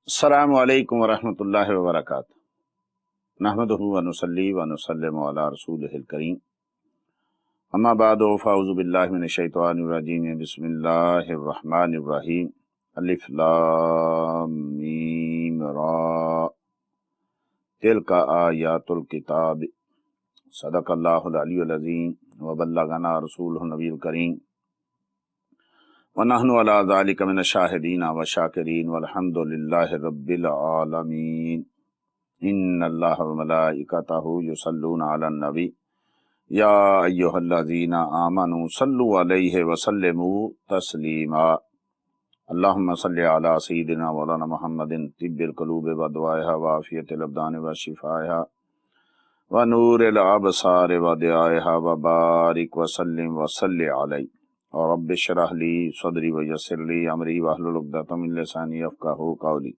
السلام علیکم ورحمۃ اللہ وبرکاتہ۔ نحمدہ ونصلی ونسلم علی رسولہ الکریم، اما بعد فاعوذ باللہ من الشیطان الرجیم، بسم اللہ الرحمن الرحیم۔ الف لام میم را تلک آیات الکتاب، صدق اللہ العلی العظیم وبلغنا رسولہ النبی الکریم، وَنَحْنُ عَلَىٰ ذَلِكَ مِنَ الشَّاهِدِينَ وَالشَّاكِرِينَ وَالْحَمْدُ لِلَّهِ رَبِّ الْعَالَمِينَ۔ إِنَّ اللَّهَ وَمَلَائِكَتَهُ يُصَلُّونَ عَلَى النَّبِيِّ يَا أَيُّهَا الَّذِينَ آمَنُوا صَلُّوا عَلَيْهِ وَسَلِّمُوا تَسْلِيمًا۔ اللهم صل على سيدنا مولانا محمد طب القلوب ودوائها وعافية الأبدان وشفائها ونور الأبصار وضيائها وبارك وسلم وصل عليه رب اشرح لي صدري ويسر لي امري واحلل عقدة من لساني يفقهوا قولي۔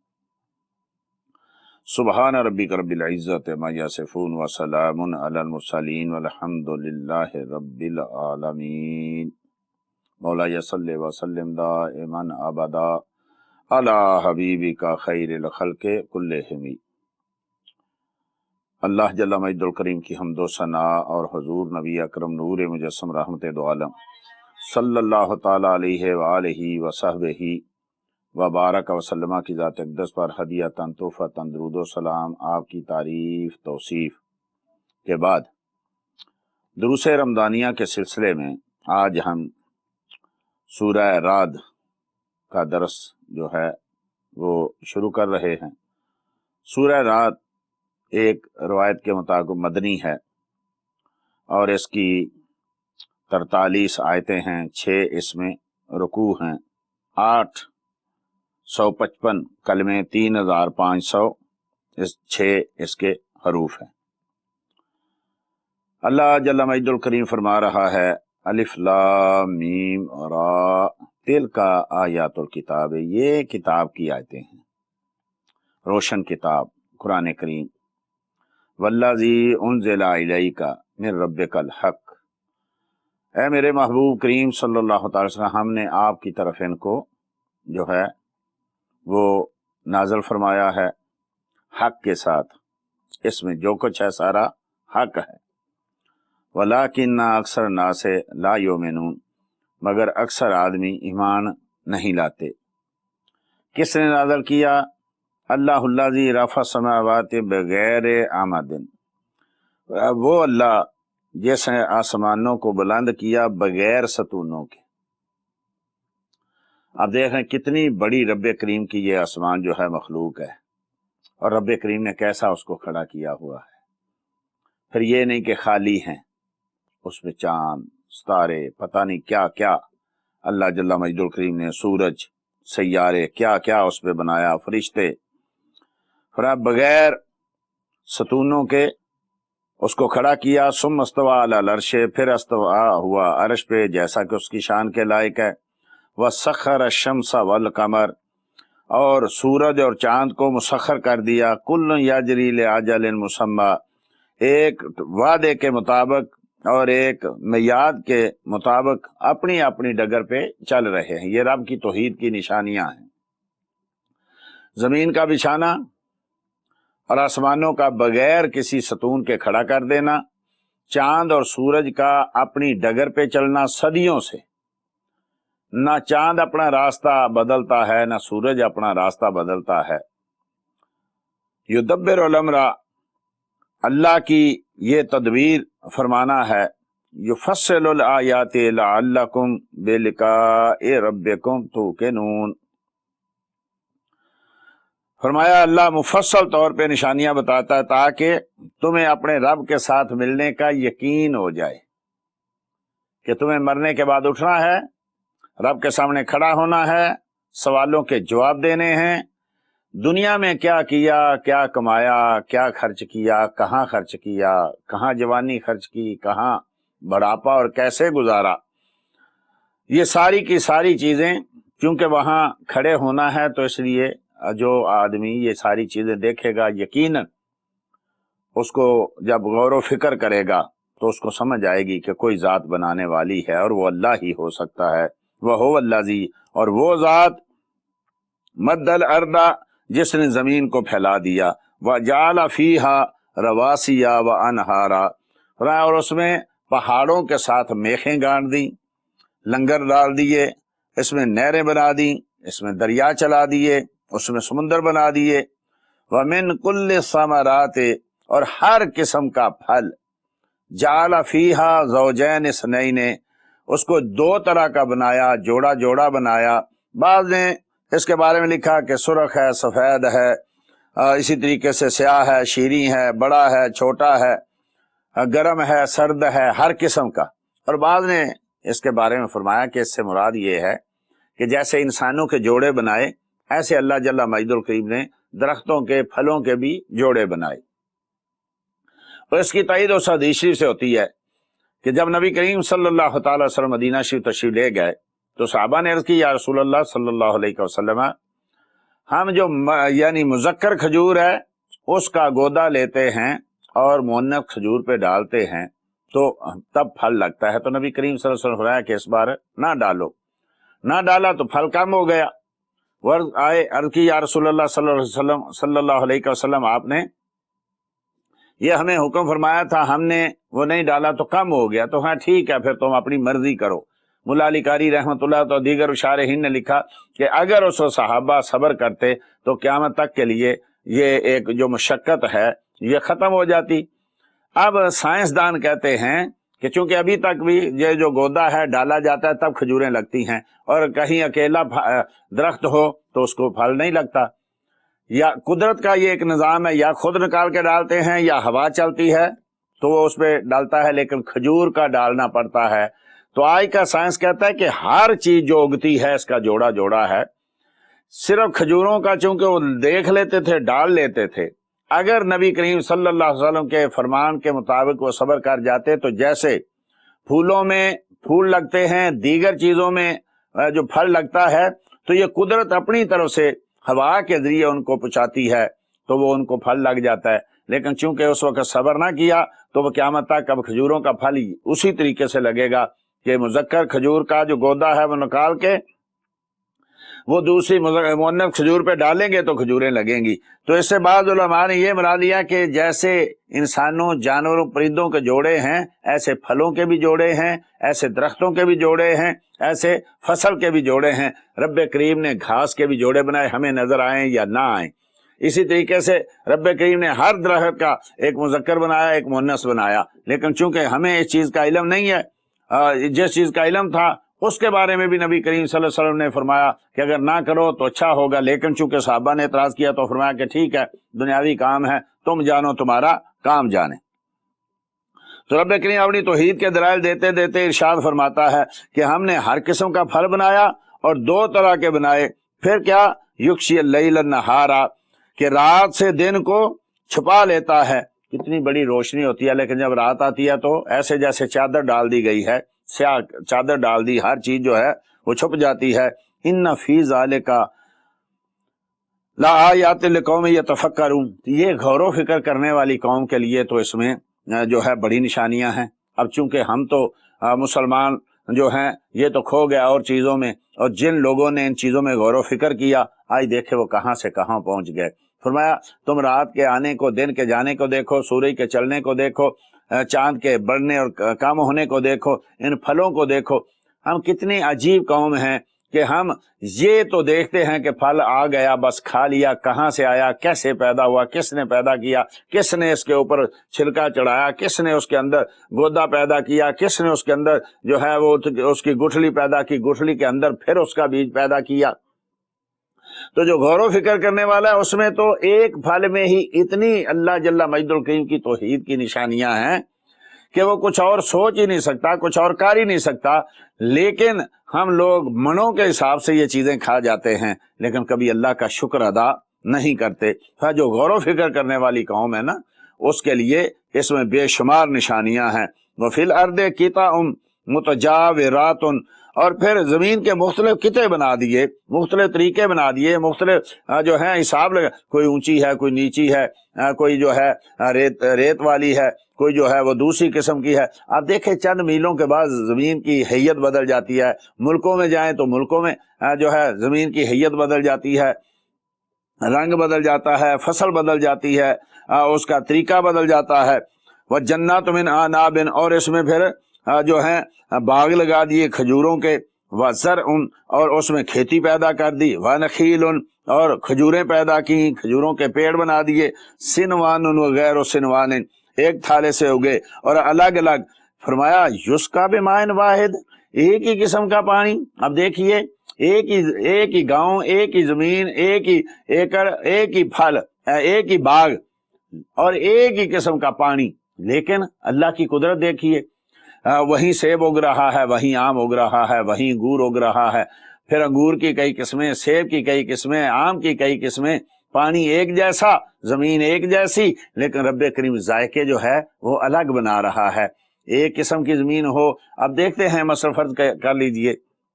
سبحان ربك رب العزة عما يصفون وسلام على المرسلين والحمد لله رب العالمين۔ مولاي صل وسلم دائما ابدا على حبيبك خير الخلق كلهم۔ اللہ جل مجد الکریم کی حمد و ثنا اور حضور نبی اکرم نور مجسم رحمت دو عالم صلی اللہ تعالیٰ علیہ وآلہ وصحبہ وبارک وسلم کی ذات اقدس پر ہدیۃ تحفۃ درود و سلام۔ آپ کی تعریف توصیف کے بعد دروس رمضانیہ کے سلسلے میں آج ہم سورہ رعد کا درس جو ہے وہ شروع کر رہے ہیں۔ سورہ رعد ایک روایت کے مطابق مدنی ہے اور اس کی 43 آیتیں ہیں، 6 اس میں رکوع ہیں، 855 کلمے، 3500 6 اس کے حروف ہیں۔ اللہ جل مجد الکریم فرما رہا ہے الف لام میم را تلک آیات الکتاب، یہ کتاب کی آیتیں ہیں، روشن کتاب قرآن کریم۔ والذی انزل الیک من ربک الحق، اے میرے محبوب کریم صلی اللہ تعالی وسلم، ہم نے آپ کی طرف ان کو جو ہے وہ نازل فرمایا ہے حق کے ساتھ، اس میں جو کچھ ہے سارا حق ہے۔ وَلَٰكِنَّ أَكْثَرَ النَّاسِ لَا يُؤْمِنُونَ، مگر اکثر آدمی ایمان نہیں لاتے۔ کس نے نازل کیا؟ اللہ الذی رفع السماوات بغیر عمد، وہ اللہ جس نے آسمانوں کو بلند کیا بغیر ستونوں کے۔ اب دیکھیں کتنی بڑی رب کریم کی یہ آسمان جو ہے مخلوق ہے، اور رب کریم نے کیسا اس کو کھڑا کیا ہوا ہے۔ پھر یہ نہیں کہ خالی ہیں، اس میں چاند ستارے پتہ نہیں کیا کیا اللہ جل مجد الکریم نے، سورج، سیارے، کیا کیا اس پہ بنایا، فرشتے، پھر بغیر ستونوں کے اس کو کھڑا کیا۔ ثم استوى علی العرش، پھر استوا ہوا عرش پہ جیسا کہ اس کی شان کے لائق ہے۔ وسخر الشمس والقمر، اور سورج اور چاند کو مسخر کر دیا۔ کل یجری لاجل مسمی، ایک وعدے کے مطابق اور ایک میعاد کے مطابق اپنی اپنی ڈگر پہ چل رہے ہیں۔ یہ رب کی توحید کی نشانیاں ہیں۔ زمین کا بچھانا اور آسمانوں کا بغیر کسی ستون کے کھڑا کر دینا، چاند اور سورج کا اپنی ڈگر پہ چلنا صدیوں سے، نہ چاند اپنا راستہ بدلتا ہے نہ سورج اپنا راستہ بدلتا ہے۔ یدبر الامر، اللہ کی یہ تدبیر فرمانا ہے۔ یفصل الآیات لعلکم بلقاء ربکم توقنون، فرمایا اللہ مفصل طور پہ نشانیاں بتاتا ہے تاکہ تمہیں اپنے رب کے ساتھ ملنے کا یقین ہو جائے، کہ تمہیں مرنے کے بعد اٹھنا ہے، رب کے سامنے کھڑا ہونا ہے، سوالوں کے جواب دینے ہیں۔ دنیا میں کیا کیا، کیا کمایا، کیا خرچ کیا، کہاں خرچ کیا، کہاں جوانی خرچ کی، کہاں بڑھاپا اور کیسے گزارا، یہ ساری کی ساری چیزیں کیونکہ وہاں کھڑے ہونا ہے، تو اس لیے جو آدمی یہ ساری چیزیں دیکھے گا یقیناً اس کو جب غور و فکر کرے گا تو اس کو سمجھ آئے گی کہ کوئی ذات بنانے والی ہے اور وہ اللہ ہی ہو سکتا ہے۔ وَهُوَ الَّذِي، اور وہ ذات مد الارض، جس نے زمین کو پھیلا دیا، وجعل فیہا رواسیا و انہارا، اور اس میں پہاڑوں کے ساتھ میخیں گاڑ دی، لنگر ڈال دیے، اس میں نہریں بنا دی، اس میں دریا چلا دیے، اس میں سمندر بنا دیے، ومن کل الثمرات، اور ہر قسم کا پھل، جعل فیہا زوجین اثنین، اس کو دو طرح کا بنایا، جوڑا جوڑا بنایا۔ بعض نے اس کے بارے میں لکھا کہ سرخ ہے، سفید ہے، اسی طریقے سے سیاہ ہے، شیریں ہے، بڑا ہے، چھوٹا ہے، گرم ہے، سرد ہے، ہر قسم کا۔ اور بعض نے اس کے بارے میں فرمایا کہ اس سے مراد یہ ہے کہ جیسے انسانوں کے جوڑے بنائے، ایسے اللہ جل مجد الکریم نے درختوں کے پھلوں کے بھی جوڑے بنائے۔ اور اس کی تائید اس حدیث شریف سے ہوتی ہے کہ جب نبی کریم صلی اللہ تعالی وسلم مدینہ شریف تشریف لے گئے تو صحابہ نے عرض کی، یا رسول اللہ صلی اللہ علیہ وسلم، ہم جو یعنی مذکر کھجور ہے اس کا گودا لیتے ہیں اور مؤنث کھجور پہ ڈالتے ہیں تو تب پھل لگتا ہے۔ تو نبی کریم صلی اللہ علیہ وسلم فرمایا کہ اس بار نہ ڈالو، نہ ڈالا تو پھل کم ہو گیا۔ ورد آئے، عرض کی، یا رسول اللہ صلی اللہ علیہ وسلم، آپ نے یہ ہمیں حکم فرمایا تھا، ہم نے وہ نہیں ڈالا تو کم ہو گیا، تو ہاں ٹھیک ہے، پھر تم اپنی مرضی کرو۔ مولا علی قاری رحمۃ اللہ تو دیگر شارحین نے لکھا کہ اگر اس صحابہ صبر کرتے تو قیامت تک کے لیے یہ ایک جو مشقت ہے یہ ختم ہو جاتی۔ اب سائنسدان کہتے ہیں کہ چونکہ ابھی تک بھی یہ جو گودا ہے ڈالا جاتا ہے تب کھجوریں لگتی ہیں، اور کہیں اکیلا درخت ہو تو اس کو پھل نہیں لگتا، یا قدرت کا یہ ایک نظام ہے، یا خود نکال کے ڈالتے ہیں یا ہوا چلتی ہے تو وہ اس پہ ڈالتا ہے، لیکن کھجور کا ڈالنا پڑتا ہے۔ تو آج کا سائنس کہتا ہے کہ ہر چیز جو اگتی ہے اس کا جوڑا جوڑا ہے۔ صرف کھجوروں کا چونکہ وہ دیکھ لیتے تھے، ڈال لیتے تھے، اگر نبی کریم صلی اللہ علیہ وسلم کے فرمان کے مطابق وہ صبر کر جاتے تو جیسے پھولوں میں پھول لگتے ہیں، دیگر چیزوں میں جو پھل لگتا ہے، تو یہ قدرت اپنی طرف سے ہوا کے ذریعے ان کو پہنچاتی ہے تو وہ ان کو پھل لگ جاتا ہے۔ لیکن چونکہ اس وقت صبر نہ کیا تو وہ قیامت تک اب کھجوروں کا پھل اسی طریقے سے لگے گا کہ مذکر کھجور کا جو گودا ہے وہ نکال کے وہ دوسری مؤنث کھجور پہ ڈالیں گے تو کھجوریں لگیں گی۔ تو اس سے بعض علماء نے یہ مراد لیا کہ جیسے انسانوں، جانوروں، پرندوں کے جوڑے ہیں، ایسے پھلوں کے بھی جوڑے ہیں، ایسے درختوں کے بھی جوڑے ہیں، ایسے فصل کے بھی جوڑے ہیں۔ رب کریم نے گھاس کے بھی جوڑے بنائے، ہمیں نظر آئیں یا نہ آئیں۔ اسی طریقے سے رب کریم نے ہر درخت کا ایک مذکر بنایا، ایک مؤنث بنایا، لیکن چونکہ ہمیں اس چیز کا علم نہیں ہے، جس چیز کا علم تھا اس کے بارے میں بھی نبی کریم صلی اللہ علیہ وسلم نے فرمایا کہ اگر نہ کرو تو اچھا ہوگا، لیکن چونکہ صحابہ نے اعتراض کیا تو فرمایا کہ ٹھیک ہے، دنیاوی کام ہے، تم جانو تمہارا کام جانے۔ تو رب کریم اپنی توحید کے دلائل دیتے دیتے ارشاد فرماتا ہے کہ ہم نے ہر قسم کا پھل بنایا اور دو طرح کے بنائے۔ پھر کیا؟ یغشی اللیل النہار، کہ رات سے دن کو چھپا لیتا ہے۔ کتنی بڑی روشنی ہوتی ہے لیکن جب رات آتی ہے تو ایسے جیسے چادر ڈال دی گئی ہے، سیاہ چادر ڈال دی، ہر چیز جو ہے وہ چھپ جاتی ہے۔ ان فی ذالک لآیات لقوم یتفکرون، یہ غور و فکر کرنے والی قوم کے لیے تو اس میں جو ہے بڑی نشانیاں ہیں۔ اب چونکہ ہم تو مسلمان جو ہیں یہ تو کھو گیا اور چیزوں میں، اور جن لوگوں نے ان چیزوں میں غور و فکر کیا آج دیکھے وہ کہاں سے کہاں پہنچ گئے۔ فرمایا تم رات کے آنے کو، دن کے جانے کو دیکھو، سورج کے چلنے کو دیکھو، چاند کے بڑھنے اور کم ہونے کو دیکھو، ان پھلوں کو دیکھو۔ ہم کتنی عجیب قوم ہیں کہ ہم یہ تو دیکھتے ہیں کہ پھل آ گیا بس کھا لیا، کہاں سے آیا، کیسے پیدا ہوا، کس نے پیدا کیا، کس نے اس کے اوپر چھلکا چڑھایا، کس نے اس کے اندر گودا پیدا کیا، کس نے اس کے اندر جو ہے وہ اس کی گٹھلی پیدا کی، گٹھلی کے اندر پھر اس کا بیج پیدا کیا۔ تو جو غور و فکر کرنے والا ہے اس میں تو ایک پھل میں ہی اتنی اللہ جل مجد الکریم کی توحید کی نشانیاں ہیں کہ وہ کچھ اور سوچ ہی نہیں سکتا، کچھ اور کر ہی نہیں سکتا۔ لیکن ہم لوگ منوں کے حساب سے یہ چیزیں کھا جاتے ہیں لیکن کبھی اللہ کا شکر ادا نہیں کرتے۔ جو غور و فکر کرنے والی قوم ہے نا، اس کے لیے اس میں بے شمار نشانیاں ہیں۔ وفی الارض قطع متجاورات، اور پھر زمین کے مختلف قطعے بنا دیے، مختلف طریقے بنا دیے، مختلف جو ہے حساب لگا، کوئی اونچی ہے، کوئی نیچی ہے، کوئی جو ہے ریت والی ہے، کوئی جو ہے وہ دوسری قسم کی ہے۔ آپ دیکھیں چند میلوں کے بعد زمین کی حیت بدل جاتی ہے، ملکوں میں جائیں تو ملکوں میں جو ہے زمین کی حیت بدل جاتی ہے۔ رنگ بدل جاتا ہے، فصل بدل جاتی ہے، اس کا طریقہ بدل جاتا ہے۔ وجنات من اعناب، اور اس میں پھر جو ہے باغ لگا دیے کھجوروں کے، وزرع، اور اس میں کھیتی پیدا کر دی، ونخیل، اور کھجوریں پیدا کی، کھجوروں کے پیڑ بنا دیے، سنوان وغیر سنوان، ایک تھالے سے اگے اور الگ الگ۔ فرمایا یسقا بماء واحد، ایک ہی قسم کا پانی۔ اب دیکھیے ایک ہی گاؤں، ایک ہی زمین، ایک ہی ایکڑ، ایک ہی پھل، ایک ہی باغ اور ایک ہی قسم کا پانی، لیکن اللہ کی قدرت دیکھیے، وہیں سیب اگ رہا ہے، وہیں آم اگ رہا ہے، وہیں انگور اگ رہا ہے، پھر انگور کی کئی قسمیں، سیب کی کئی قسمیں، آم کی کئی قسمیں، پانی ایک جیسا، زمین ایک جیسی، لیکن رب کریم ذائقے جو ہے وہ الگ بنا رہا ہے۔ ایک قسم کی زمین ہو، اب دیکھتے ہیں مثلا فرض کر لیجئے،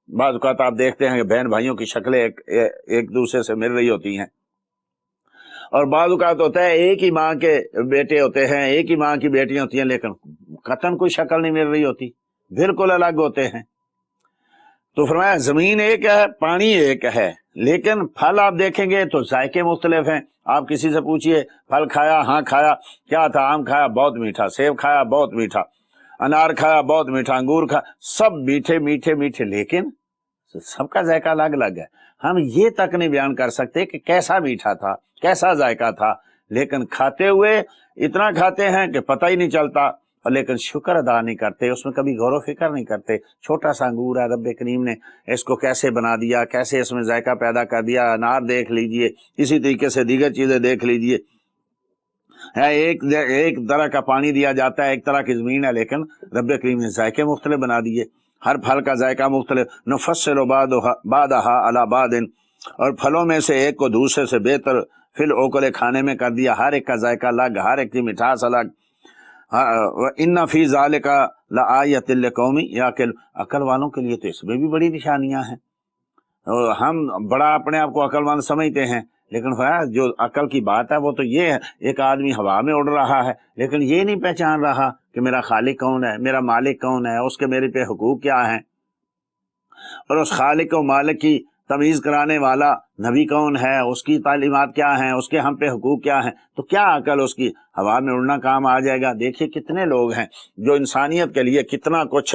بعض اوقات آپ دیکھتے ہیں کہ بہن بھائیوں کی شکلیں ایک دوسرے سے مل رہی ہوتی ہیں، اور بعض اوقات ہوتا ہے ایک ہی ماں کے بیٹے ہوتے ہیں، ایک ہی ماں کی بیٹیاں ہوتی ہیں، لیکن قطعاً کوئی شکل نہیں مل رہی ہوتی، بالکل الگ ہوتے ہیں۔ تو فرمایا زمین ایک ہے، پانی ایک ہے، لیکن پھل آپ دیکھیں گے تو ذائقے مختلف ہیں۔ آپ کسی سے پوچھئے پھل کھایا؟ ہاں کھایا۔ کیا تھا؟ آم کھایا، بہت میٹھا، سیب کھایا، بہت میٹھا، انار کھایا، بہت میٹھا، انگور کھایا، سب میٹھے میٹھے میٹھے، لیکن سب کا ذائقہ الگ الگ ہے۔ ہم یہ تک نہیں بیان کر سکتے کہ کیسا میٹھا تھا، کیسا ذائقہ تھا، لیکن کھاتے ہوئے اتنا کھاتے ہیں کہ پتہ ہی نہیں چلتا، اور لیکن شکر ادا نہیں کرتے، اس میں کبھی غور و فکر نہیں کرتے۔ چھوٹا سا انگور ہے، رب کریم نے اس کو کیسے بنا دیا، کیسے اس میں ذائقہ پیدا کر دیا۔ انار دیکھ لیجئے، اسی طریقے سے دیگر چیزیں دیکھ لیجئے، ایک طرح کا پانی دیا جاتا ہے، ایک طرح کی زمین ہے، لیکن رب کریم نے ذائقے مختلف بنا دیے، ہر پھل کا ذائقہ مختلف۔ نفصل بعضھا علی بعض، اور پھلوں میں سے ایک کو دوسرے سے بہتر فی الاکل، کھانے میں کر دیا، ہر ایک کا ذائقہ الگ، ہر ایک کی مٹھاس الگ۔ ان فی ذالک لآیۃ لقوم یعقلون، عقل والوں کے لیے تو اس میں بھی بڑی نشانیاں ہیں۔ ہم بڑا اپنے آپ کو عقل مند سمجھتے ہیں، لیکن جو عقل کی بات ہے وہ تو یہ ہے، ایک آدمی ہوا میں اڑ رہا ہے لیکن یہ نہیں پہچان رہا کہ میرا خالق کون ہے، میرا مالک کون ہے، اس کے میرے پہ حقوق کیا ہیں، اور اس خالق و مالک کی تمیز کرانے والا نبی کون ہے، اس کی تعلیمات کیا ہیں، اس کے ہم پہ حقوق کیا ہیں، تو کیا عقل اس کی ہوا میں اڑنا کام آ جائے گا؟ دیکھیے کتنے لوگ ہیں جو انسانیت کے لیے کتنا کچھ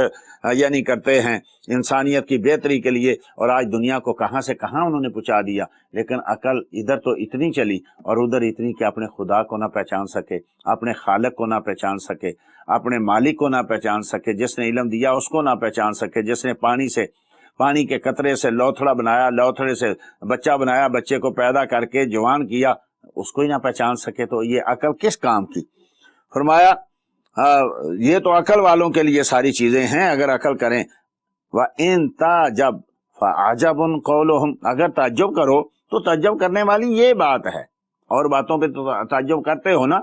یعنی کرتے ہیں، انسانیت کی بہتری کے لیے، اور آج دنیا کو کہاں سے کہاں انہوں نے پہنچا دیا، لیکن عقل ادھر تو اتنی چلی اور ادھر اتنی کہ اپنے خدا کو نہ پہچان سکے، اپنے خالق کو نہ پہچان سکے، اپنے مالک کو نہ پہچان سکے، جس نے علم دیا اس کو نہ پہچان سکے، جس نے پانی کے قطرے سے لوتھڑا بنایا، لوتھڑے سے بچہ بنایا، بچے کو پیدا کر کے جوان کیا، اس کو ہی نہ پہچان سکے، تو یہ عقل کس کام کی؟ فرمایا یہ تو عقل والوں کے لیے ساری چیزیں ہیں اگر عقل کریں۔ وَإِن تَعْجَبْ فَعَجَبٌ قَوْلُهُمْ، اگر تعجب کرو تو تعجب کرنے والی یہ بات ہے، اور باتوں پہ تو تعجب کرتے ہو نا،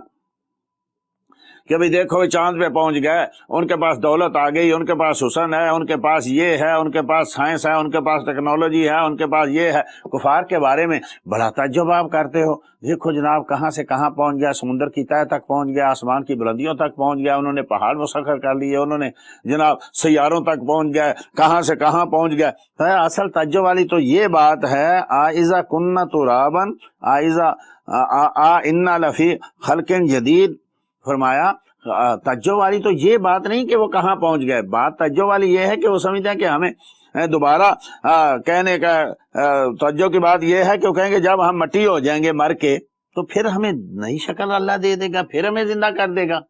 کہ بھئی دیکھو چاند پہ پہنچ گئے، ان کے پاس دولت آ گئی، ان کے پاس حسن ہے، ان کے پاس یہ ہے، ان کے پاس سائنس ہے، ان کے پاس ٹیکنالوجی ہے، ان کے پاس یہ ہے۔ کفار کے بارے میں بڑا تعجب آپ کرتے ہو، دیکھو جناب کہاں سے کہاں پہنچ گیا، سمندر کی تہہ تک پہنچ گیا، آسمان کی بلندیوں تک پہنچ گیا، انہوں نے پہاڑ مسخر کر لیے، انہوں نے جناب سیاروں تک پہنچ گئے، کہاں سے کہاں پہنچ گئے۔ اصل تعجب والی تو یہ بات ہے، اذا كنا ترابا انا لفی خلق جدید۔ فرمایا تعجب والی تو یہ بات نہیں کہ وہ کہاں پہنچ گئے، بات تعجب والی یہ ہے کہ وہ سمجھتے ہیں کہ ہمیں دوبارہ کہنے کا تعجب کی بات یہ ہے کہ وہ کہیں گے جب ہم مٹی ہو جائیں گے مر کے تو پھر ہمیں نئی شکل اللہ دے دے گا، پھر ہمیں زندہ کر دے گا۔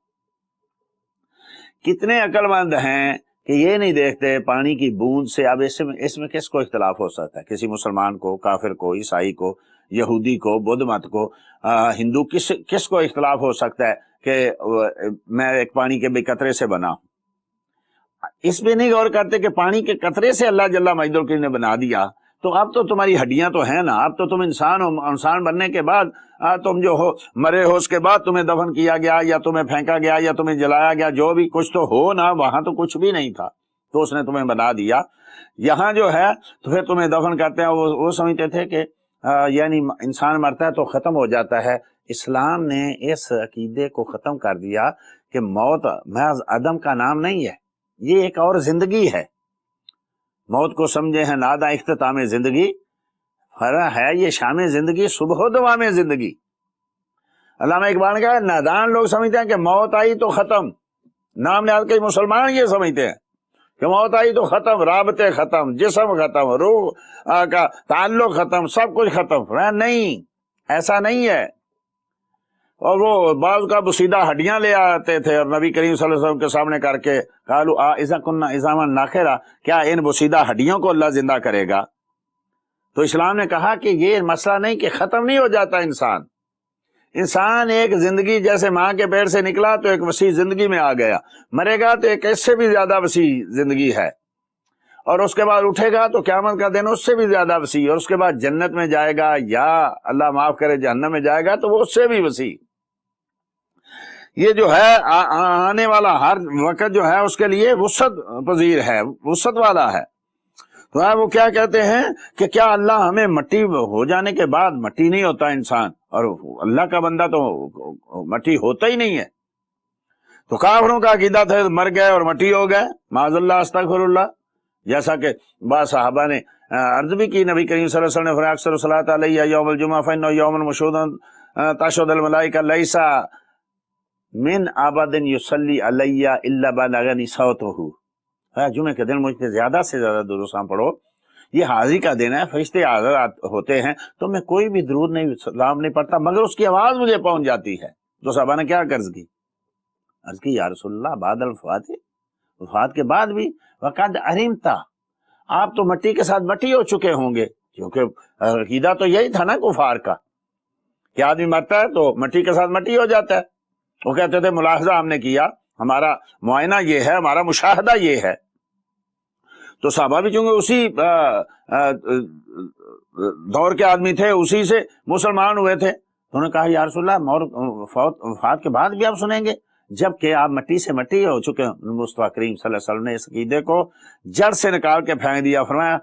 کتنے عقل مند ہیں کہ یہ نہیں دیکھتے پانی کی بوند سے۔ اب اس میں کس کو اختلاف ہو سکتا ہے؟ کسی مسلمان کو، کافر کو، عیسائی کو، یہودی کو، بدھ مت کو، ہندو، کس کو اختلاف ہو سکتا ہے کہ میں ایک پانی کے بے قطرے سے بنا ہوں؟ اس پہ نہیں غور کرتے کہ پانی کے قطرے سے اللہ جل مجدہ الکریم نے بنا دیا، تو اب تو تمہاری ہڈیاں تو ہیں نا، اب تو تم انسان ہو، انسان بننے کے بعد تم جو ہو مرے ہو، اس کے بعد تمہیں دفن کیا گیا یا تمہیں پھینکا گیا یا تمہیں جلایا گیا، جو بھی کچھ تو ہو نا، وہاں تو کچھ بھی نہیں تھا، تو اس نے تمہیں بنا دیا۔ یہاں جو ہے تو پھر تمہیں دفن کرتے ہیں۔ وہ سمجھتے تھے کہ یعنی انسان مرتا ہے تو ختم ہو جاتا ہے۔ اسلام نے اس عقیدے کو ختم کر دیا کہ موت محض عدم کا نام نہیں ہے، یہ ایک اور زندگی ہے۔ موت کو سمجھے ہیں نادہ اختتام زندگی، ہے یہ شام زندگی صبح و دوام زندگی۔ علامہ اقبال کا نادان لوگ سمجھتے ہیں کہ موت آئی تو ختم، نام نہاد کے مسلمان یہ سمجھتے ہیں کہ موت آئی تو ختم، رابطے ختم، جسم ختم، روح کا تعلق ختم، سب کچھ ختم۔ نہیں، ایسا نہیں ہے۔ اور وہ بعض کا بسیدہ ہڈیاں لے آتے تھے اور نبی کریم صلی اللہ علیہ وسلم کے سامنے کر کے قالوا اذا كنا عظاما ناخرا، کیا ان بسیدہ ہڈیوں کو اللہ زندہ کرے گا؟ تو اسلام نے کہا کہ یہ مسئلہ نہیں کہ ختم نہیں ہو جاتا انسان ایک زندگی جیسے ماں کے پیٹ سے نکلا تو ایک وسیع زندگی میں آ گیا، مرے گا تو ایک اس سے بھی زیادہ وسیع زندگی ہے، اور اس کے بعد اٹھے گا تو قیامت کا دن اس سے بھی زیادہ وسیع، اور اس کے بعد جنت میں جائے گا یا اللہ معاف کرے جہنم میں جائے گا تو وہ اس سے بھی وسیع۔ یہ جو ہے آنے والا ہر وقت جو ہے اس کے لیے وسعت پذیر ہے، وسعت والا ہے۔ تو وہ کیا کہتے ہیں کہ کیا اللہ ہمیں مٹی ہو جانے کے بعد، مٹی نہیں ہوتا انسان، اور اللہ کا بندہ تو مٹی ہوتا ہی نہیں ہے۔ تو کافروں کا عقیدہ تھا مر گئے اور مٹی ہو گئے، معاذ اللہ استغفر اللہ، جیسا کہ بعض صحابہ نے عرض بھی کی، نبی کریم صلی اللہ علیہ وسلم نے فرمایا اکثر الصلاۃ علیہ یوم الجمعہ فإنہ یوم مشہود تشہد الملائکہ لیس من عبد یصلی علی الا بلغنی صوتہ، جمعے کے دن مجھ پہ زیادہ سے زیادہ درود سلام پڑھو، یہ حاضری کا دن ہے، فرشتے حاضر ہوتے ہیں، تو میں کوئی بھی درود نہیں سلام نہیں پڑھتا مگر اس کی آواز مجھے پہنچ جاتی ہے۔ تو صحابہ نے کیا عرض کی یا رسول اللہ بعد الوفات، وفات کے بعد بھی وقد ارمتا، آپ تو مٹی کے ساتھ مٹی ہو چکے ہوں گے، کیونکہ عقیدہ تو یہی تھا نا کفار کا کہ آدمی مرتا ہے تو مٹی کے ساتھ مٹی ہو جاتا ہے۔ وہ کہتے تھے ملاحظہ ہم نے کیا، ہمارا معائنہ یہ ہے، ہمارا مشاہدہ یہ ہے۔ تو صحابہ بھی چونکہ اسی دور کے آدمی تھے، اسی سے مسلمان ہوئے تھے، تو انہوں نے کہا یا رسول اللہ وفات کے بعد بھی آپ سنیں گے، جبکہ آپ مٹی سے مٹی ہو چکے ہیں۔ مصطفیٰ کریم صلی اللہ علیہ وسلم نے اس عقیدے کو جڑ سے نکال کے پھینک دیا، فرمایا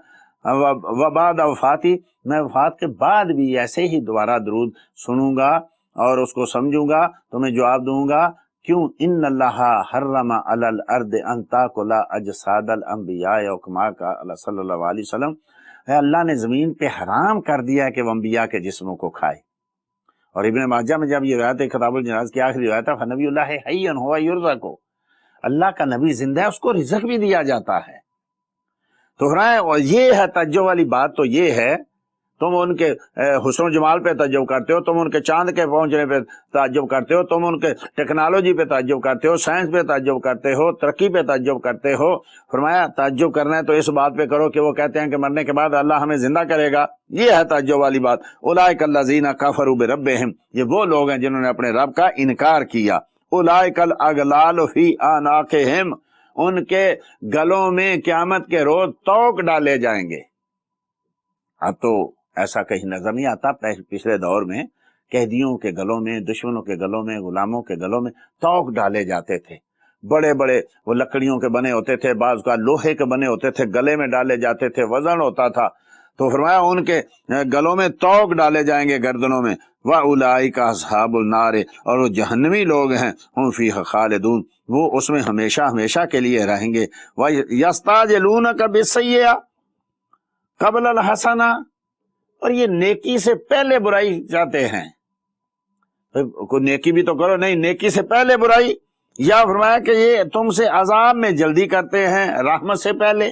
وبعد وفاتی، میں وفات کے بعد بھی ایسے ہی دوبارہ درود سنوں گا اور اس کو سمجھوں گا تو میں جواب دوں گا، کیوں؟ ان اللہ حرم علی الارض ان تاکل اجساد الانبیاء، کما قال صلی اللہ علیہ وسلم، اللہ نے زمین پہ حرام کر دیا ہے کہ وہ انبیاء کے جسموں کو کھائے۔ اور ابن ماجہ میں جب یہ روایت ہے، کتاب الجنائز کی آخری روایت ہے، فنبی اللہ حی ہوا یرزق، اللہ کا نبی زندہ ہے، اس کو رزق بھی دیا جاتا ہے۔ تو یہ ہے تعجب والی بات، تو یہ ہے تم ان کے حسن و جمال پہ تعجب کرتے ہو، تم ان کے چاند کے پہنچنے پہ تعجب کرتے ہو، تم ان کے ٹیکنالوجی پہ تعجب کرتے ہو، سائنس پہ تعجب کرتے ہو، ترقی پہ تعجب کرتے ہو۔ فرمایا تعجب کرنا ہے تو اس بات پہ کرو کہ وہ کہتے ہیں کہ مرنے کے بعد اللہ ہمیں زندہ کرے گا، یہ ہے تعجب والی بات۔ اولئک الذین کفروا بربہم، یہ وہ لوگ ہیں جنہوں نے اپنے رب کا انکار کیا۔ اولئک الاغلال فی اعناقہم، ان کے گلوں میں قیامت کے روز توق ڈالے جائیں گے۔ اب تو ایسا کہیں نظر نہیں آتا، پچھلے دور میں قیدیوں کے گلوں میں، دشمنوں کے گلوں میں، غلاموں کے گلوں میں توق ڈالے جاتے تھے، بڑے بڑے وہ لکڑیوں کے بنے ہوتے تھے، بعض کا لوہے کے بنے ہوتے تھے، گلے میں ڈالے جاتے تھے، وزن ہوتا تھا۔ تو فرمایا ان کے گلوں میں توق ڈالے جائیں گے، گردنوں میں۔ وَأُولَئِكَ أَصْحَابُ النَّارِ، اور وہ جہنمی لوگ ہیں، ہم فیہا خالدون، وہ اس میں ہمیشہ ہمیشہ کے لیے رہیں گے۔ وَيَسْتَعْجِلُونَكَ بِالسَّيِّئَةِ قَبْلَ الْحَسَنَةِ، اور یہ نیکی سے پہلے برائی چاہتے ہیں، کوئی نیکی بھی تو کرو، نہیں، نیکی سے پہلے برائی۔ یا فرمایا کہ یہ تم سے عذاب میں جلدی کرتے ہیں رحمت سے پہلے۔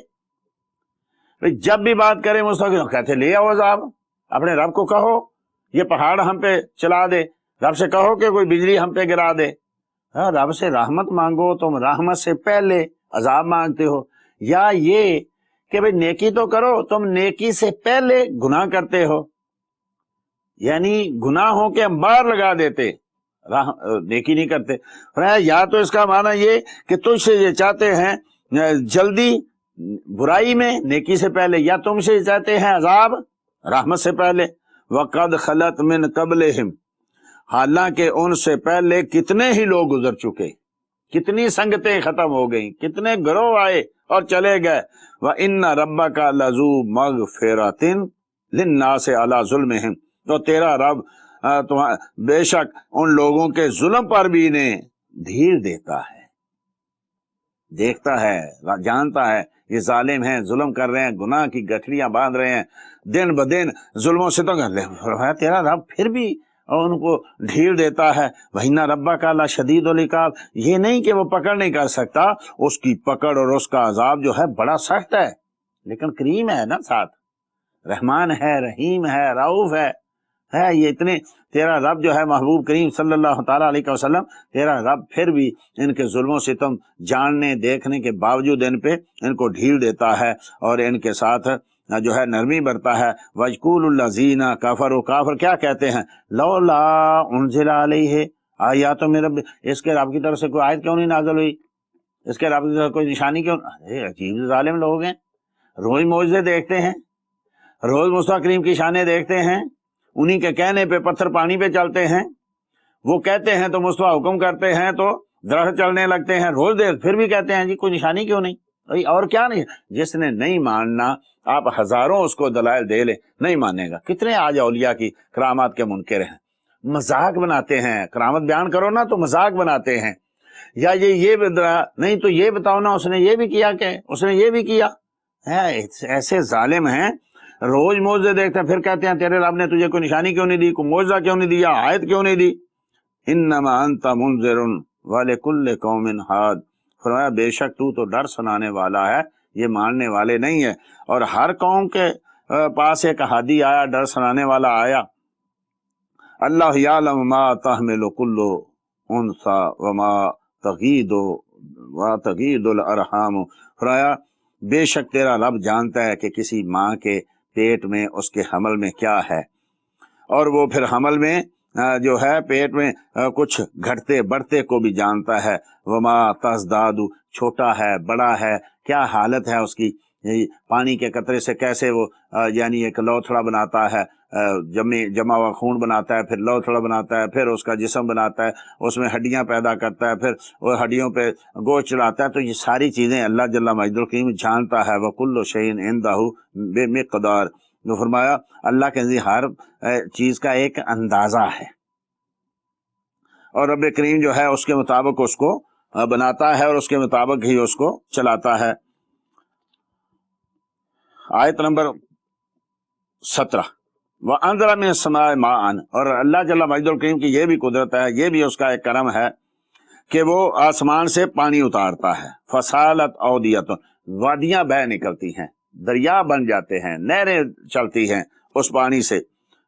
جب بھی بات کریں مستقل کہتے لے آؤ عذاب، اپنے رب کو کہو یہ پہاڑ ہم پہ چلا دے، رب سے کہو کہ کوئی بجلی ہم پہ گرا دے۔ رب سے رحمت مانگو، تم رحمت سے پہلے عذاب مانگتے ہو۔ یا یہ کہ بھئی نیکی تو کرو، تم نیکی سے پہلے گناہ کرتے ہو، یعنی گناہوں کے انبار لگا دیتے، نیکی نہیں کرتے۔ یا تو اس کا معنی یہ کہ تجھ سے یہ چاہتے ہیں جلدی برائی میں نیکی سے پہلے، یا تم سے چاہتے ہیں عذاب رحمت سے پہلے۔ وَقَدْ خَلَتْ مِن قَبْلِهِمْ، حالانکہ ان سے پہلے کتنے ہی لوگ گزر چکے، کتنی سنگتیں ختم ہو گئیں، کتنے گروہ آئے اور چلے گئے۔ وَإِنَّ رَبَّكَ لَذُو مَغْفِرَةٍ لِلنَّاسِ عَلَى ظُلْمِهِمْ، تو تیرا رب بے شک ان لوگوں کے ظلم پر بھی انہیں دھیر دیتا ہے۔ دیکھتا ہے، جانتا ہے یہ ظالم ہیں، ظلم کر رہے ہیں، گناہ کی گٹھڑیاں باندھ رہے ہیں، دن بدن ظلموں سے تو کر لے، فرمایا تیرا رب پھر بھی ان کو ڈھیل دیتا ہے۔ وَإِنَّ رَبَّكَ لَشَدِيدُ الْعِقَابِ، یہ نہیں کہ وہ پکڑ نہیں کر سکتا، اس کی پکڑ اور اس کا عذاب جو ہے بڑا سخت ہے، لیکن کریم ہے نا، ساتھ رحمان ہے، رحیم ہے، رؤوف ہے یہ اتنے، تیرا رب جو ہے محبوب کریم صلی اللہ تعالیٰ علیہ وسلم، تیرا رب پھر بھی ان کے ظلم و ستم جاننے دیکھنے کے باوجود ان پہ ان کو ڈھیل دیتا ہے اور ان کے ساتھ جو ہے نرمی برتا ہے۔ وَيَقُولُ الَّذِينَ كَفَرُوا، کافر کیا کہتے ہیں، لولا انزل علیہ آیات من رب، اس کے رب کی طرف سے کوئی آیت کیوں نہیں نازل ہوئی، اس کے رب کی طرف کوئی نشانی کیوں؟ عجیب ظالم لوگ ہیں، روز معجزے دیکھتے ہیں، روز مصطفیٰ کریم کی شانیں دیکھتے ہیں، انہی کے کہنے پہ پتھر پانی پہ چلتے ہیں، وہ کہتے ہیں تو مصطفیٰ حکم کرتے ہیں تو درخت چلنے لگتے ہیں، روز دیکھ پھر بھی کہتے ہیں جی کوئی نشانی کیوں نہیں، اور کیا نہیں، جس نے نہیں ماننا آپ ہزاروں اس کو دلائل دے لیں نہیں مانے گا۔ کتنے آج اولیاء کی کرامات کے منکر ہیں، مذاق بناتے ہیں، کرامت بیان کرو نا تو مذاق بناتے ہیں، یا یہ نہیں تو یہ بتاؤ نا اس نے یہ بھی کیا کہ اس نے یہ بھی کیا، ایسے ظالم ہیں، روز معجزے دیکھتے ہیں پھر کہتے ہیں تیرے رب نے تجھے کوئی نشانی کیوں نہیں دی، کوئی معجزہ کیوں نہیں دیا، آیت کیوں نہیں دی۔ انما انت منذر ولکل قوم ہاد، فرمایا بے شک تو تو ڈر سنانے والا ہے، یہ ماننے والے نہیں ہے، اور ہر قوم کے پاس ایک ہادی آیا، ڈر سنانے والا آیا۔ اللہ یعلم ما تحمل کل انثی وما تغید الارحام، فرمایا بے شک تیرا رب جانتا ہے کہ کسی ماں کے پیٹ میں اس کے حمل میں کیا ہے، اور وہ پھر حمل میں جو ہے پیٹ میں کچھ گھٹتے بڑھتے کو بھی جانتا ہے، وما تزداد، چھوٹا ہے بڑا ہے کیا حالت ہے اس کی، پانی کے قطرے سے کیسے وہ یعنی ایک لوتھڑا بناتا ہے، جمع ہوا خون بناتا ہے، پھر لوتھڑا بناتا ہے، پھر اس کا جسم بناتا ہے، اس میں ہڈیاں پیدا کرتا ہے، پھر وہ ہڈیوں پہ گوشت چڑھاتا ہے، تو یہ ساری چیزیں اللہ جل مجد الکریم جانتا ہے۔ وَكُلُّ شَيْءٍ عِندَهُ بِمِقْدَارٍ، جو فرمایا اللہ کے نزدیک ہر چیز کا ایک اندازہ ہے، اور رب کریم جو ہے اس کے مطابق اس کو بناتا ہے اور اس کے مطابق ہی اس کو چلاتا ہے۔ آیت نمبر 17، وَأَنزَلَ مِنَ السَّمَاءِ مَاءً، اور اللہ جل مجد الکریم کی یہ بھی قدرت ہے، یہ بھی اس کا ایک کرم ہے کہ وہ آسمان سے پانی اتارتا ہے، فَسَالَتْ أَوْدِيَةٌ، وادیاں بہہ نکلتی ہیں، دریا بن جاتے ہیں، نہریں چلتی ہیں اس پانی سے،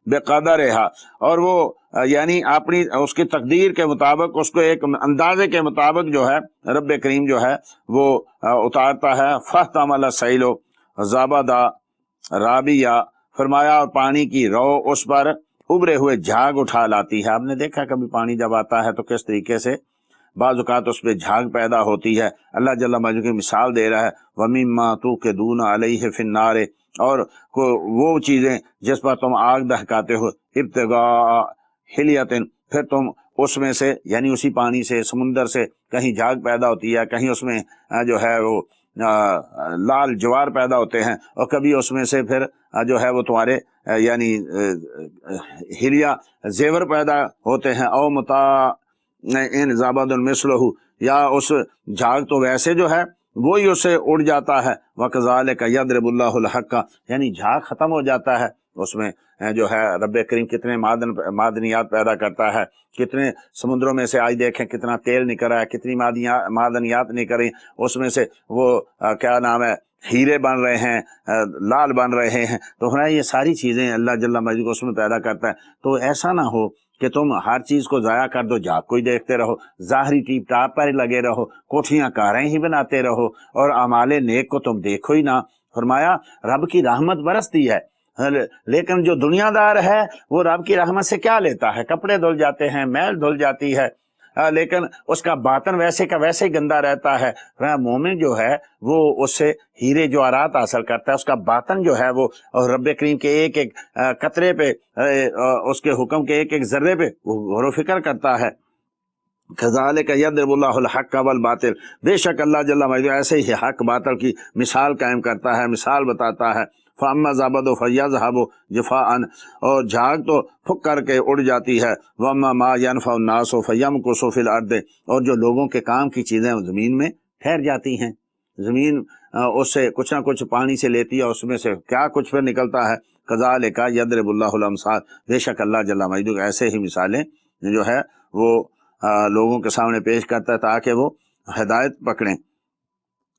بِقَدَرِهَا، اور وہ یعنی اپنی اس کی تقدیر کے مطابق، اس کو ایک اندازے کے مطابق جو ہے رب کریم جو ہے وہ اتارتا ہے۔ فَاحْتَمَلَ السَّيْلُ زَبَدًا رَابِيًّا، فرمایا اور پانی کی رو اس پر ابھرے ہوئے جھاگ اٹھا لاتی ہے۔ آپ نے دیکھا کبھی پانی جب آتا ہے تو کس طریقے سے بعض اوقات اس پہ جھاگ پیدا ہوتی ہے، اللہ جل مجدہ کی مثال دے رہا ہے، وَمِمَّا تُوقِدُونَ عَلَيْهِ فِي النَّارِ، اور وہ چیزیں جس پر تم آگ دہکاتے ہو، ابتغاء حلیۃ، پھر تم اس میں سے یعنی اسی پانی سے سمندر سے کہیں جھاگ پیدا ہوتی ہے، کہیں اس میں جو ہے وہ لال جوار پیدا ہوتے ہیں، اور کبھی اس میں سے پھر جو ہے وہ تمہارے یعنی ہلیا زیور پیدا ہوتے ہیں، او متاع ان زبد مثلہ، یا اس جھاگ تو ویسے جو ہے وہی اسے اڑ جاتا ہے، وَكَذَلِكَ يَضْرِبُ اللَّهُ الْحَقَّ، یعنی جھاگ ختم ہو جاتا ہے، اس میں جو ہے رب کریم کتنے معدنیات پیدا کرتا ہے، کتنے سمندروں میں سے آج دیکھیں کتنا تیل نکل رہا ہے، کتنی معدنیات نکل رہی، اس میں سے وہ کیا نام ہے ہیرے بن رہے ہیں، لال بن رہے ہیں، تو یہ ساری چیزیں اللہ جل مجدہ اس میں پیدا کرتا ہے۔ تو ایسا نہ ہو کہ تم ہر چیز کو ضائع کر دو، جھاگ کو ہی دیکھتے رہو، ظاہری ٹیپ ٹاپ پر لگے رہو، کوٹھیاں کاریں ہی بناتے رہو، اور اعمال نیک کو تم دیکھو ہی نہ۔ فرمایا رب کی رحمت برستی ہے، لیکن جو دنیا دار ہے وہ رب کی رحمت سے کیا لیتا ہے، کپڑے دھل جاتے ہیں، میل دھل جاتی ہے، لیکن اس کا باطن ویسے کا ویسے ہی گندا رہتا ہے۔ مومن جو ہے وہ اس سے ہیرے جواہرات حاصل کرتا ہے، اس کا باطن جو ہے وہ رب کریم کے ایک ایک قطرے پہ، اس کے حکم کے ایک ایک ذرے پہ وہ غور و فکر کرتا ہے۔ کذالک یضرب اللہ الحق والباطل، بے شک اللہ جل مجدہ ایسے ہی حق باطل کی مثال قائم کرتا ہے، مثال بتاتا ہے۔ فَأَمَّا زَبَدُ فَيَذْهَبُ جِفَاءً، اور جھاگ تو پھک کر کے اڑ جاتی ہے، وَأَمَّا مَا يَنْفَعُ النَّاسَ فَيَمْكُثُ فِي الْأَرْضِ، اور جو لوگوں کے کام کی چیزیں زمین میں ٹھہر جاتی ہیں، زمین اس سے کچھ نہ کچھ پانی سے لیتی ہے، اس میں سے کیا کچھ پھر نکلتا ہے۔ کذالک یضرب اللہ الامثال، بے شک اللہ جل مجدہ ایسے ہی مثالیں جو ہے وہ لوگوں کے سامنے پیش کرتا ہے تاکہ وہ ہدایت پکڑیں۔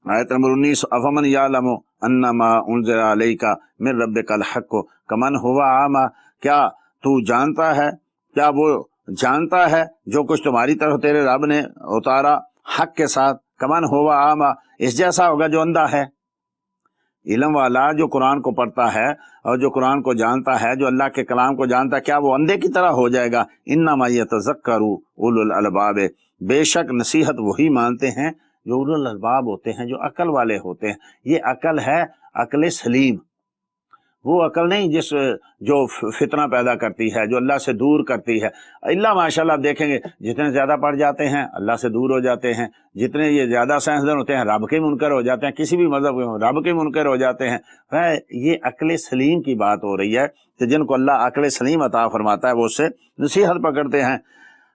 آیت نمبر 19، افمن یعلم انما انزل علیک من ربک الحق کمن هو اعمی، کیا تو جانتا ہے، کیا وہ جانتا ہے جو کچھ تمہاری طرف تیرے رب نے اتارا حق کے ساتھ، کمن هو اعمی، اس جیسا ہوگا جو اندھا ہے۔ علم والا جو قرآن کو پڑھتا ہے اور جو قرآن کو جانتا ہے، جو اللہ کے کلام کو جانتا ہے، کیا وہ اندھے کی طرح ہو جائے گا؟ انما یتذکر اولو الالباب، بے شک نصیحت وہی مانتے ہیں جو اولو الالباب ہوتے ہیں، جو عقل والے ہوتے ہیں۔ یہ عقل ہے عقل سلیم، وہ عقل نہیں جس جو فتنہ پیدا کرتی ہے، جو اللہ سے دور کرتی ہے۔ اللہ ماشاءاللہ آپ دیکھیں گے جتنے زیادہ پڑھ جاتے ہیں اللہ سے دور ہو جاتے ہیں، جتنے یہ زیادہ سائنسدان ہوتے ہیں رب کے منکر ہو جاتے ہیں، کسی بھی مذہب کے رب کے منکر ہو جاتے ہیں۔ یہ عقل سلیم کی بات ہو رہی ہے کہ جن کو اللہ عقل سلیم عطا فرماتا ہے وہ اس سے نصیحت پکڑتے ہیں۔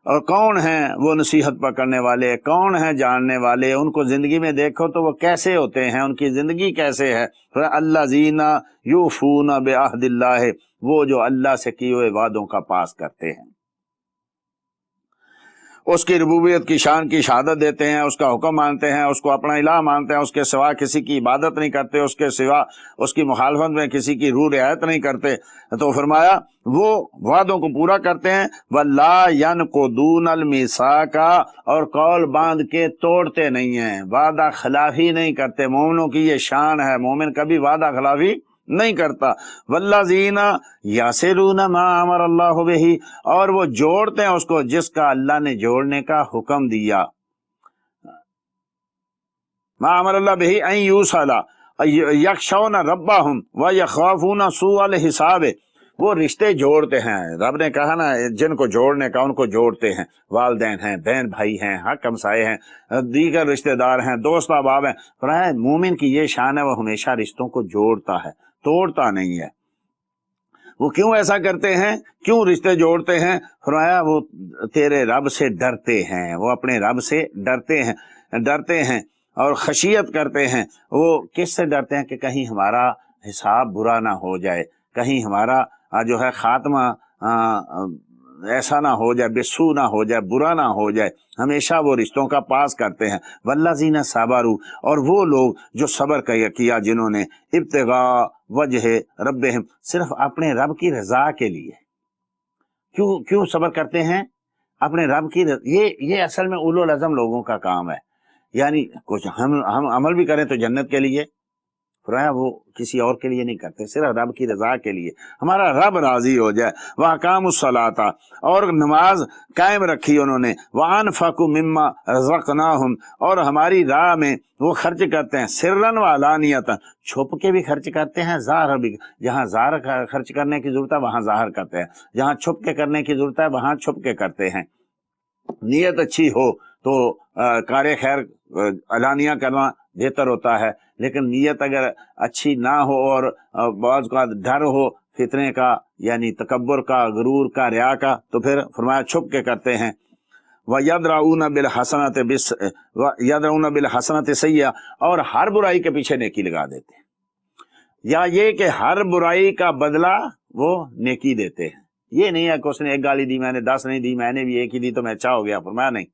اور کون ہیں وہ نصیحت پکڑنے والے، کون ہیں جاننے والے؟ ان کو زندگی میں دیکھو تو وہ کیسے ہوتے ہیں، ان کی زندگی کیسے ہے؟ الذین یوفون بعہد اللہ، وہ جو اللہ سے کیے ہوئے وعدوں کا پاس کرتے ہیں، اس کی ربوبیت کی شان کی شہادت دیتے ہیں، اس کا حکم مانتے ہیں، اس کو اپنا الہ مانتے ہیں، اس کے سوا کسی کی عبادت نہیں کرتے، اس کے سوا اس کی مخالفت میں کسی کی روح رعایت نہیں کرتے۔ تو فرمایا وہ وعدوں کو پورا کرتے ہیں، وَلَا يَنْقُضُونَ الْمِيثَاقَ، اور قول باندھ کے توڑتے نہیں ہیں، وعدہ خلافی نہیں کرتے۔ مومنوں کی یہ شان ہے، مومن کبھی وعدہ خلافی نہیں کرتا۔ والذین یصلون ما امر اللہ بہ، اور وہ جوڑتے ہیں اس کو جس کا اللہ نے جوڑنے کا حکم دیا۔ ما امر اللہ بہ ان یوصل یخشون ربہم ویخافون سوء الحساب، وہ رشتے جوڑتے ہیں، رب نے کہا نا جن کو جوڑنے کا ان کو جوڑتے ہیں، والدین ہیں، بہن بھائی ہیں، حق ہمسائے ہیں، دیگر رشتہ دار ہیں، دوست احباب ہیں۔ فرمایا مومن کی یہ شان ہے وہ ہمیشہ رشتوں کو جوڑتا ہے، توڑتا نہیں ہے۔ وہ کیوں ایسا کرتے ہیں، کیوں رشتے جوڑتے ہیں؟ فرمایا وہ تیرے رب سے ڈرتے ہیں، وہ اپنے رب سے ڈرتے ہیں اور خشیت کرتے ہیں۔ وہ کس سے ڈرتے ہیں؟ کہ کہیں ہمارا حساب برا نہ ہو جائے، کہیں ہمارا جو ہے خاتمہ ایسا نہ ہو جائے، بسو نہ ہو جائے، برا نہ ہو جائے۔ ہمیشہ وہ رشتوں کا پاس کرتے ہیں۔ والذین صبروا، اور وہ لوگ جو صبر کیا جنہوں نے ابتغاء وجہ ربہم، صرف اپنے رب کی رضا کے لیے۔ کیوں صبر کرتے ہیں؟ اپنے رب کی یہ اصل میں اولو العزم لوگوں کا کام ہے، یعنی کچھ ہم عمل بھی کریں تو جنت کے لیے، فرمایا وہ کسی اور کے لیے نہیں کرتے، صرف رب کی رضا کے لیے، ہمارا رب راضی ہو جائے۔ وَأَقَامُوا الصَّلَاةَ، اور نماز قائم رکھی انہوں نے۔ وَأَنفَقُوا مِمَّا رَزَقْنَاهُمْ، اور ہماری راہ میں وہ خرچ کرتے ہیں، سرًا وعلانیةً، چھپ کے بھی خرچ کرتے ہیں، ظاہر بھی، جہاں ظاہر خرچ کرنے کی ضرورت ہے وہاں ظاہر کرتے ہیں، جہاں چھپ کے کرنے کی ضرورت ہے وہاں چھپ کے کرتے ہیں۔ نیت اچھی ہو تو کار خیر علانیہ کرنا بہتر ہوتا ہے، لیکن نیت اگر اچھی نہ ہو اور بعض کا ڈر ہو فتنے کا، یعنی تکبر کا، غرور کا، ریا کا، تو پھر فرمایا چھپ کے کرتے ہیں۔ وَيَدْرَؤُونَ بِالْحَسَنَةِ سَيِّئَةً، اور ہر برائی کے پیچھے نیکی لگا دیتے ہیں، یا یہ کہ ہر برائی کا بدلہ وہ نیکی دیتے ہیں۔ یہ نہیں ہے کہ اس نے ایک گالی دی میں نے 10 نہیں دی، میں نے بھی ایک ہی دی تو میں اچھا ہو گیا، فرمایا نہیں،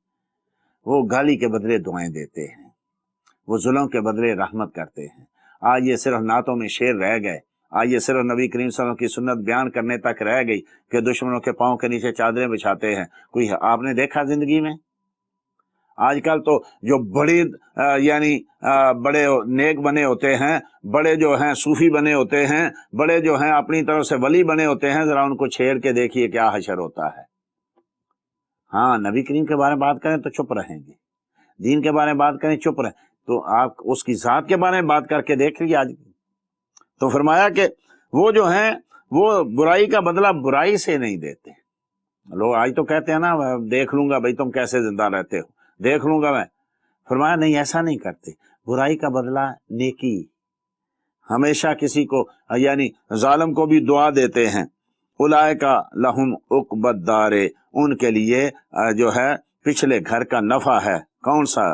وہ گالی کے بدلے دعائیں دیتے ہیں، وہ ظلم کے بدلے رحمت کرتے ہیں۔ آج یہ صرف نعتوں میں شعر رہ گئے، آج یہ صرف نبی کریم صلی اللہ علیہ وسلم کی سنت بیان کرنے تک رہ گئی کہ دشمنوں کے پاؤں کے نیچے چادریں بچھاتے ہیں۔ کوئی آپ نے دیکھا زندگی میں؟ آج کل تو جو بڑی یعنی بڑے نیک بنے ہوتے ہیں، بڑے جو ہیں صوفی بنے ہوتے ہیں، بڑے جو ہیں اپنی طرف سے ولی بنے ہوتے ہیں، ذرا ان کو چھیڑ کے دیکھیے کیا حشر ہوتا ہے۔ ہاں نبی کریم کے بارے میں بات کریں تو چپ رہیں گے، دین کے بارے میں بات کریں چپ رہیں، تو آپ اس کی ذات کے بارے میں بات کر کے دیکھ لیجیے۔ آج تو فرمایا کہ وہ جو ہیں وہ برائی کا بدلہ برائی سے نہیں دیتے۔ لوگ آج تو کہتے ہیں نا دیکھ لوں گا بھائی تم کیسے زندہ رہتے ہو، دیکھ لوں گا میں، فرمایا نہیں ایسا نہیں کرتے، برائی کا بدلہ نیکی، ہمیشہ کسی کو یعنی ظالم کو بھی دعا دیتے ہیں۔ اولئک لہم عقبی الدار، ان کے لیے جو ہے پچھلے گھر کا نفع ہے۔ کون سا؟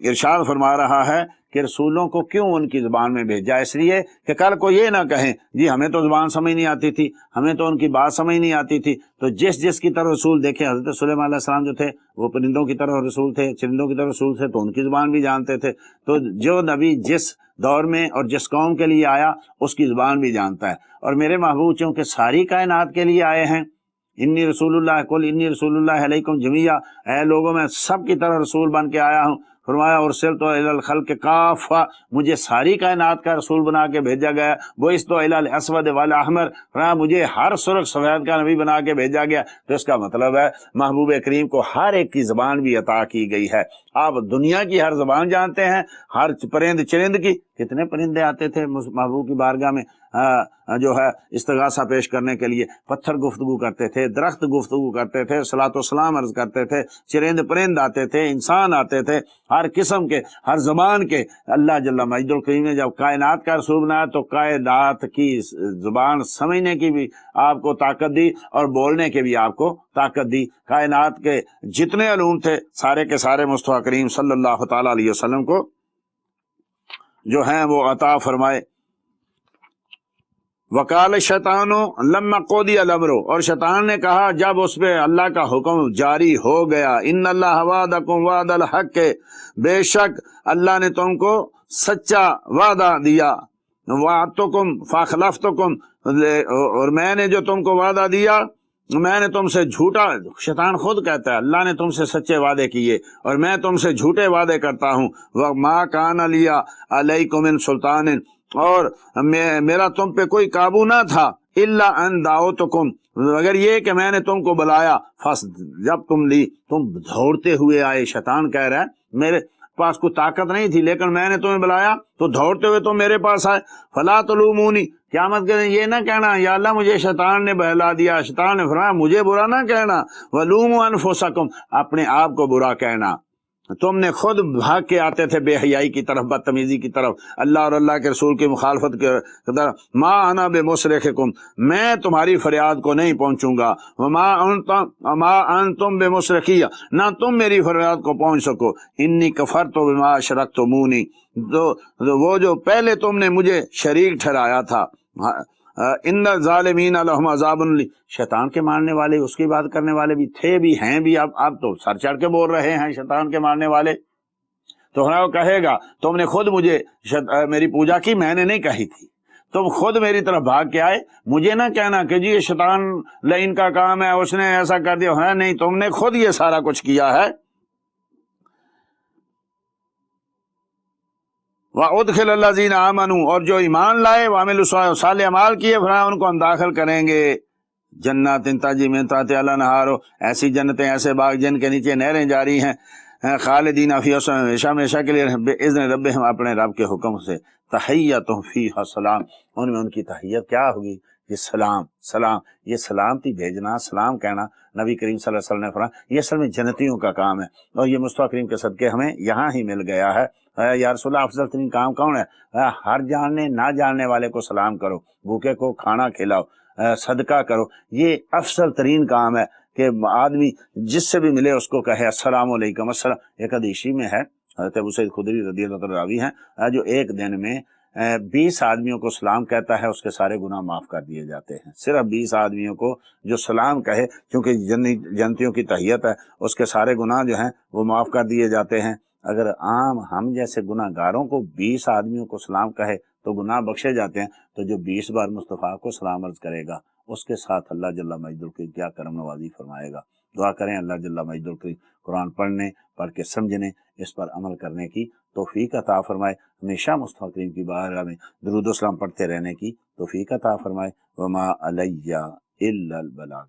ارشاد فرما رہا ہے کہ رسولوں کو کیوں ان کی زبان میں بھیجا، اس لیے کہ کل کو یہ نہ کہیں جی ہمیں تو زبان سمجھ نہیں آتی تھی، ہمیں تو ان کی بات سمجھ نہیں آتی تھی۔ تو جس کی طرف رسول دیکھیں، حضرت سلیمان علیہ السلام جو تھے وہ پرندوں کی طرف رسول تھے، چرندوں کی طرف رسول تھے، تو ان کی زبان بھی جانتے تھے۔ تو جو نبی جس دور میں اور جس قوم کے لیے آیا اس کی زبان بھی جانتا ہے۔ اور میرے محبوب چونکہ ساری کائنات کے لیے آئے ہیں، انی رسول اللہ قل انی رسول اللہ علیکم جمیعا، اے لوگوں میں سب کی طرح رسول بن کے آیا ہوں۔ فرمایا ارسلت الی الخلق کافہ، مجھے ساری کائنات کا رسول بنا کے بھیجا گیا۔ بعثت الی الاسود والاحمر، فرمایا مجھے ہر سرخ سفید کا نبی بنا کے بھیجا گیا۔ تو اس کا مطلب ہے محبوب کریم کو ہر ایک کی زبان بھی عطا کی گئی ہے۔ آپ دنیا کی ہر زبان جانتے ہیں، ہر پرند چرند کی۔ کتنے پرندے آتے تھے محبوب کی بارگاہ میں جو ہے استغاثہ پیش کرنے کے لیے، پتھر گفتگو کرتے تھے، درخت گفتگو کرتے تھے، صلاۃ و سلام عرض کرتے تھے، چرند پرند آتے تھے، انسان آتے تھے، ہر قسم کے، ہر زبان کے۔ اللہ جل مجد الکریم نے جب کائنات کا رسول بنایا تو کائنات کی زبان سمجھنے کی بھی آپ کو طاقت دی اور بولنے کے بھی آپ کو طاقت دی۔ کائنات کے جتنے علوم تھے سارے کے سارے مصطفیٰ کریم صلی اللہ تعالی علیہ وسلم کو جو ہیں وہ عطا فرمائے۔ وقال الشیطان لما قضی الامر، اور شیطان نے کہا جب اس پہ اللہ کا حکم جاری ہو گیا، ان اللہ وعدکم وعد الحق، بے شک اللہ نے تم کو سچا وعدہ دیا، وعدتکم فاخلفتکم، اور میں نے جو تم کو وعدہ دیا میں نے تم سے جھوٹا، شیطان خود کہتا ہے اللہ نے تم سے سچے وعدے کیے اور میں تم سے جھوٹے وعدے کرتا ہوں۔ وما کان لی علیکم من سلطان، اور میرا تم پہ کوئی قابو نہ تھا، الا ان دعوتکم، مگر یہ کہ میں نے تم کو بلایا، جب تم دوڑتے ہوئے آئے۔ شیطان کہہ رہا ہے میرے پاس کوئی طاقت نہیں تھی لیکن میں نے تمہیں بلایا تو دوڑتے ہوئے تم میرے پاس آئے۔ فلا تلومونی، قیامت کے دن یہ نہ کہنا یا اللہ مجھے شیطان نے بہلا دیا، شیطان نے فرمایا مجھے برا نہ کہنا، ولوموا انفسکم، اپنے آپ کو برا کہنا، تم نے خود بھاگ کے آتے تھے بے حیائی کی طرف، بدتمیزی کی طرف، اللہ اور اللہ کے رسول کی مخالفت کی طرف۔ ما انا بمصرخکم، میں تمہاری فریاد کو نہیں پہنچوں گا، وما انتم بمصرخی، نہ تم میری فریاد کو پہنچ سکو، انی کفرت بما اشرکتمونی، تو وہ جو پہلے تم نے مجھے شریک ٹھہرایا تھا، ان الظالمین لہم عذاب الیم، شیطان کے ماننے والے، اس کی بات کرنے والے بھی تھے بھی ہیں بھی، اب تو سر چڑھ کے بول رہے ہیں شیطان کے ماننے والے۔ تو وہ کہے گا تم نے خود مجھے میری پوجا کی، میں نے نہیں کہی تھی، تم خود میری طرف بھاگ کے آئے، مجھے نہ کہنا کہ جی یہ شیطان لعین کا کام ہے، اس نے ایسا کر دیا ہے، نہیں تم نے خود یہ سارا کچھ کیا ہے۔ وَأُدْخِلَ الَّذِينَ آمَنُوا، اور جو ایمان لائے، وَعَمِلُوا صالح اعمال کیے، فرمایا ان کو ہم داخل کریں گے جنات تجری من تحتہا الانہار، ایسی جنتیں، ایسے باغ جن کے نیچے نہریں جاری ہیں، خالدین فیہا، ہمیشہ ہمیشہ کے لیے، بإذن ربہم، اپنے رب کے حکم سے، تحیتہم فیہا سلام، ان میں ان کی تحیت کیا ہوگی؟ یہ سلام، سلام، یہ سلامتی بھیجنا، سلام کہنا، نبی کریم صلی اللہ علیہ وسلم نے فرمایا یہ اصل میں جنتیوں کا کام ہے، اور یہ مصطفیٰ کریم کے صدقے ہمیں یہاں ہی مل گیا ہے۔ یا رسول اللہ افضل ترین کام کون ہے؟ ہر جاننے نہ جاننے والے کو سلام کرو، بھوکے کو کھانا کھلاؤ، صدقہ کرو، یہ افضل ترین کام ہے کہ آدمی جس سے بھی ملے اس کو کہے السلام علیکم السلام۔ ایک حدیث میں ہے، حضرت ابو سعید خدری رضی اللہ عنہ راوی ہیں، جو ایک دن میں 20 آدمیوں کو سلام کہتا ہے اس کے سارے گناہ معاف کر دیے جاتے ہیں۔ صرف 20 آدمیوں کو جو سلام کہے، کیونکہ جنتیوں کی تحیت ہے، اس کے سارے گناہ جو ہیں وہ معاف کر دیے جاتے ہیں۔ اگر عام ہم جیسے گناہ گاروں کو 20 آدمیوں کو سلام کہے تو گناہ بخشے جاتے ہیں، تو جو 20 بار مصطفیٰ کو سلام عرض کرے گا اس کے ساتھ اللہ جل مجدہ الکریم کیا کرم نوازی فرمائے گا۔ دعا کریں اللہ جل مجدہ الکریم قرآن پڑھ کے سمجھنے، اس پر عمل کرنے کی توفیق عطا فرمائے، ہمیشہ مصطفیٰ کریم کی بارگاہ میں درود و سلام پڑھتے رہنے کی توفیق عطا فرمائے۔ وما علیہ الا البلاغ۔